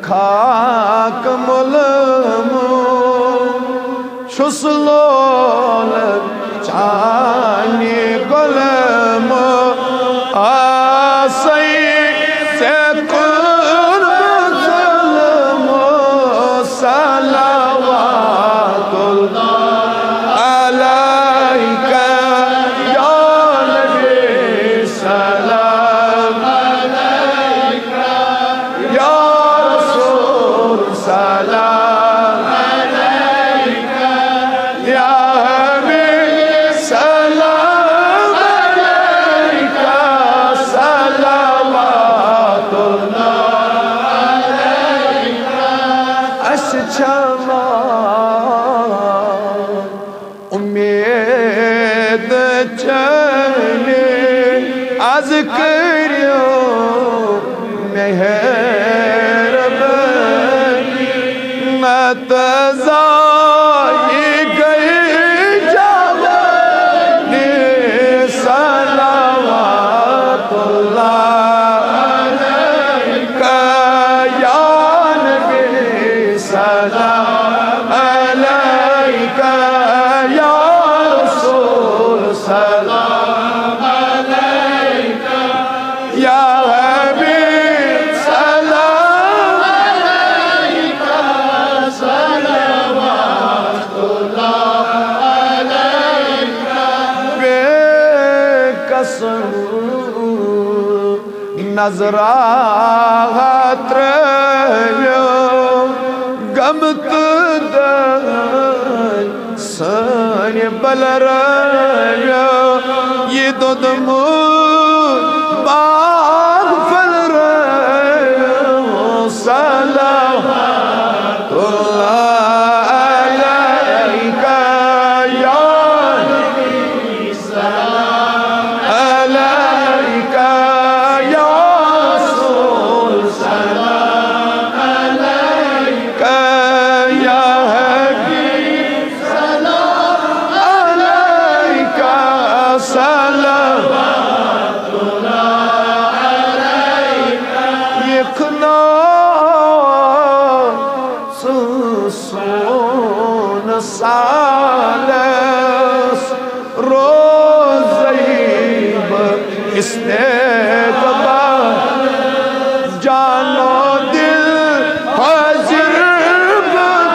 खाक मुलम छुसलोल चानी गुलम आसई से कुर्ब ज़ुल्म सलावातुल अलैका या नबी सलाम अलैका या सलाम अलैका या हबीब सलाम अलैका सलावातुल्लाह अलैका अशमा उम्मीद चले आज करियो मेहर तज़ाई गई जवानी सलावातुल्लाह अलैका या नबी सलाम अलैका या रसूल सलाम अलैका या हबीब सलाम अलैका सलावातुल्लाह अलैका बेकसर नजरात गमत सन बलर ये दुदम बाग फल सलावातुल्लाह अलैका या नबी सलाम अलैका या रसूल सलाम अलैका या हबीब सलाम अलैका सलावातुल्लाह अलैका यखना सुन सालस रोज़ैब इस्तेक़बाल जानो दिल हाजिर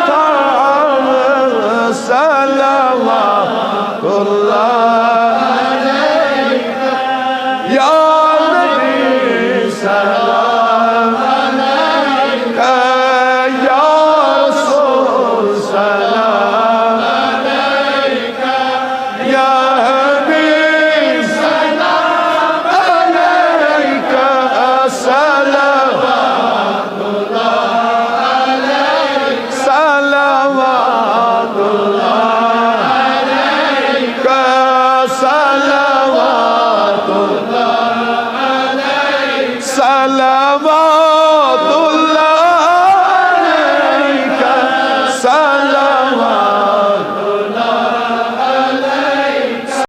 था सलावातुल्लाह अलैका या नबी सलाम अलैका या रसूल सलाम अलैका या हबीब सलाम अलैका सलावातुल्लाह अलैका सलावातुल्लाह अलैका सलाम